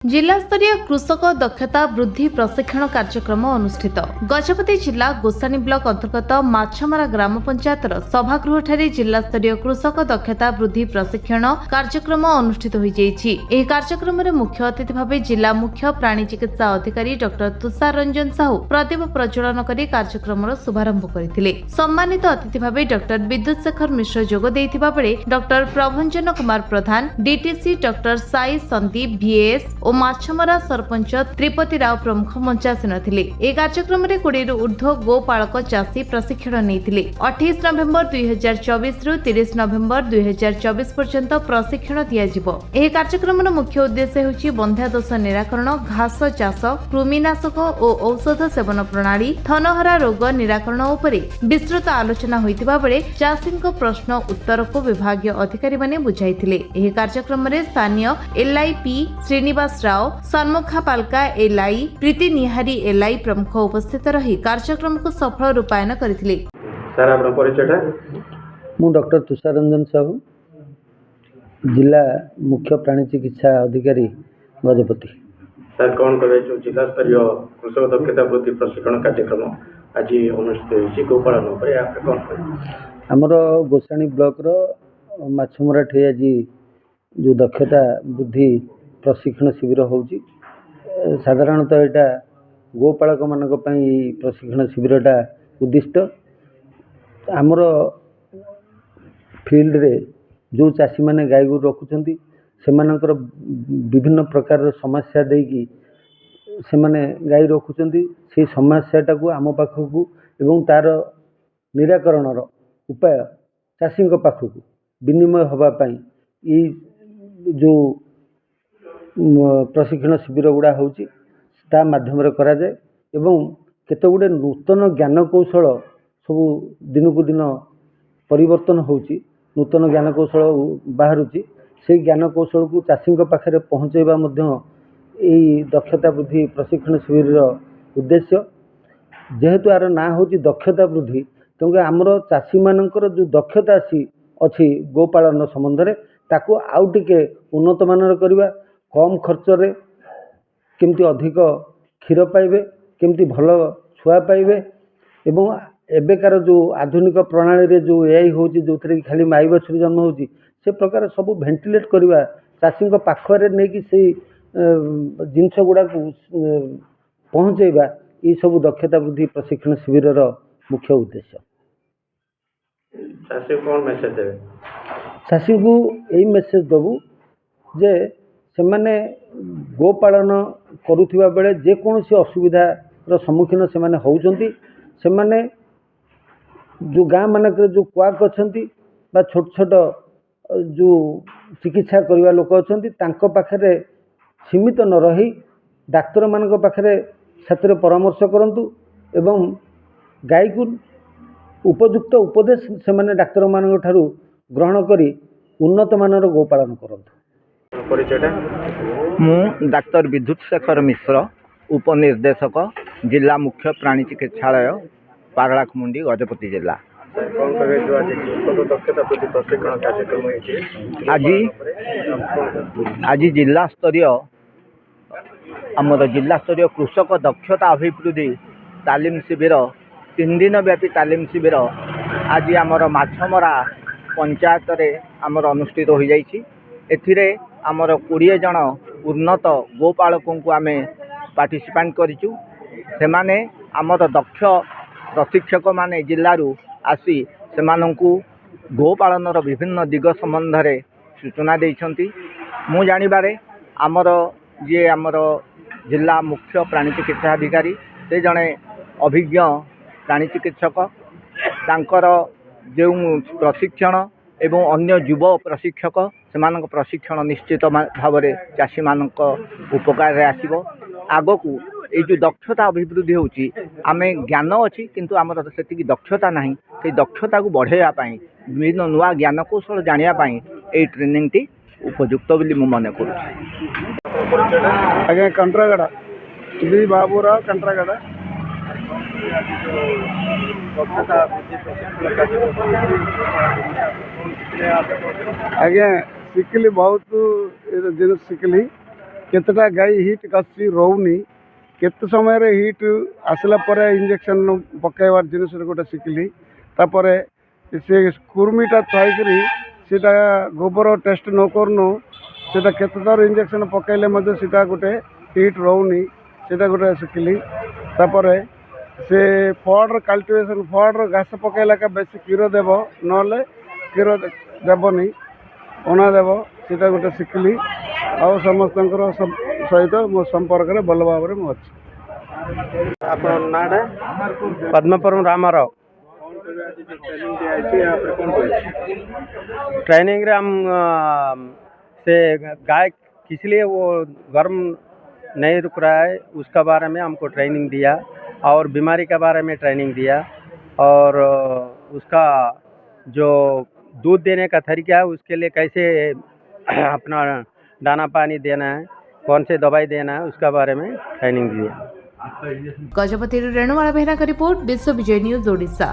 जिला स्तरीय कृषक दक्षता वृद्धि प्रशिक्षण कार्यक्रम अनुष्ठित गजपति जिला गोसानी ब्लॉक अंतर्गत माछमारा ग्राम पंचायतर सभागृह जिला स्तरीय कृषक दक्षता वृद्धि प्रशिक्षण कार्यक्रम अनुष्ठित होई कार्यक्रम में मुख्य अतिथि भाव जिला मुख्य प्राणी चिकित्सा अधिकारी डॉक्टर तुषार रंजन साहू प्रदीप प्रज्वलन कर कार्यक्रम शुभारंभ करते। सम्मानित अतिथि भाव डॉक्टर विद्युत शेखर मिश्र जोग देइथिबा बेले doctor Prabhanjan Kumar Pradhan DTC doctor Sai Sandeep VAS और माछमारा सरपंच त्रिपति राव प्रमुख मंचासीन थिले। ए कार्यक्रम में 20 रु ऊर्ध्व गोपालक चाषी प्रशिक्षण नेइथिले। 28 नवेम्बर 2024 रु 30 नवेम्बर 2024 पर्यंत प्रशिक्षण दियाजिबो। ए कार्यक्रम मुख्य उद्देश्य होछि बंध्या दोष निराकरण, घास चाष, कृमिनाशक और औषध सेवन प्रणाली, थनहरा रोग निराकरण उपरे विस्तृत आलोचना होइतिबा बेले चाषीक प्रश्न उत्तर को विभागीय अधिकारी माने बुझाइथिले। एही कार्यक्रम में स्थानीय LIP श्रीनिवास राव, सन्मुखा पालका LI, प्रीति निहारी LI प्रमुख उपस्थित रही कार्यक्रम को सफल रूपायन करथिले। सर आपन परिचयटा मु डॉक्टर तुषार रंजन साहू, जिला मुख्य प्राणी चिकित्सा अधिकारी गजपति। सर कौन कहे जो जिला स्तरीय कृषक दक्षता वृद्धि प्रशिक्षण कार्यक्रम आज अनुष्ठित होइछि गोपालन पर आप कौन कहे हमर गोसानी ब्लॉक रो माछमरा ठे आज जो दक्षता वृद्धि प्रशिक्षण शिविर होउछि। साधारणतः एटा गोपालक मानक पई प्रशिक्षण शिविरटा उद्दिष्ट। हमर फील्ड रे जो चाषी माने गाय गो रखुछंती सेमानकर विभिन्न प्रकार समस्या देकी से माने गाय रखुछंती से समस्याटा को आम पाखकू एवं तार निराकरणर उपाय चाषी पाखकू विनिमय होबा पई ई जो प्रशिक्षण शिविर गुड़ा होउछि ता माध्यम रे करा जाए एवं केते गुडे नूतन ज्ञान कौशल सब दिन को दिन परिवर्तन होउछि। नूतन ज्ञान कौशल बाहरुछि से ज्ञान कौशल को चाषी पाखे पहुँचेबा मध्य एई दक्षता वृद्धि प्रशिक्षण शिविर उद्देश्य। जेहेतु यार ना होछि दक्षता वृद्धि क्योंकि आमर चाषी मानकर जो दक्षता अच्छी गोपालन संबंध रे ताको आउ टिके उन्नत मानर करबा, कम खर्च रे केमती अधिक क्षीर पाइबे, केमती भल छुआ पाइबे एवं एबेकार जो आधुनिक प्रणाली रे जो AI होछि जो थरे खाली माई बछुरी जन्म होछि से प्रकार सब वेंटिलेट करबा चाषी पाखरे नै कि से जिनस गुडा को पहुँचेबा ई सब दक्षता वृद्धि प्रशिक्षण शिविर मुख्य उद्देश्य। चाषी कौन मेसेज देबे चाषी को यही मेसेज देवु जे से माने गोपालन करुथिबा बेले जे कोनोसी असुविधार सम्मुखीन से माने होउचंती से माने जो गाँ मानक जो क्वाक अच्छी बा छोट छोट जो चिकित्सा करने लोक अच्छी तांको पाखरे सीमित न रही डाक्तर मानक पाखरे साथरे परामर्श करंतु एवं गाय को उपयुक्त उपदेश से माने डाक्तर मानक ठारू ग्रहण करी उन्नत मानर गोपालन करंतु। परिचयटा मु डाक्टर विद्युत शेखर मिश्र, उपनिर्देशक जिला मुख्य प्राणी चिकित्सालय पागड़ाखमुंडी गजपति जिला। सर कौन कहे जो आज कृषक दक्षता वृद्धि प्रशिक्षण कार्यक्रम होइछि आज जिला स्तरीय आमर जिला स्तरीय कृषक दक्षता अभिवृद्धि तालीम शिविर 3 दिन व्यापी तालीम शिविर आज आमर माछमरा पंचायत रे आमर अनुष्ठित हो जाइछि। एथिरे आमर 20 जन उन्नत गोपालकों को आमे पार्टिसिपेंट करिछु। सेमाने आमर दक्ष प्रशिक्षक माने जिल्लारू आसी सेमानंकु गोपालनर विभिन्न दिग संबंध रे सूचना देइछंती। मु जानिबारे आमर जे आमर जिला मुख्य प्राणी चिकित्सा अधिकारी से जने अभिज्ञ प्राणी चिकित्सक तांकर जो प्रशिक्षण एवं अन्य युव प्रशिक्षक सेमानक प्रशिक्षण निश्चित भाव में चाषी मानक उपकार रे आसीबो। आगकू ये जो दक्षता अभिवृद्धि होची आमे ज्ञान अच्छी किंतु आमर सेतिकी दक्षता नाही, से दक्षता को बढ़ाइबा पई विभिन्न नुआ ज्ञान कौशल जानिया पई ए ट्रेनिंग टी उपयुक्त बोली मु मने करूछि। आगे कंट्रागड़ा बी बाबूराव कंट्रागड़ा आगे शिखली बहुत जिन शिखली केतटा गाई हिट कसी रोनी केते समय रे हिट आसला परे इंजेक्शन पकाइबार जिनिस गोटे शिखली तापर से कुर्मीटा थैकरी सीटा गोबर टेस्ट न करनु सीटा केते थर इंजेक्शन पकाइले मध्य सीटा गोटे हिट रोनी सीटा गोटे शिखली तापर से फॉर्डर कल्टिवेशन फॉर्डर घास पकाइला का बेसी क्षीर देव नले क्षीर देवनी अना देव सीटा गोटे शिखली आ समस्त सहित मो संपर्क में भल भाव में अच्छी आपन नाडा पद्मपुरम रामाराव ट्रेनिंग रे हम से गाय किस लिए वो गर्म नहीं रुक रहा है उसका बारे में हमको ट्रेनिंग दिया और बीमारी के बारे में ट्रेनिंग दिया और उसका जो दूध देने का तरीका है उसके लिए कैसे अपना दाना पानी देना है कौन से दवाई देना है उसका बारे में ट्रेनिंग दिया। गजपति रेणुमाला बेहरा का रिपोर्ट विश्व विजय न्यूज ओडिशा।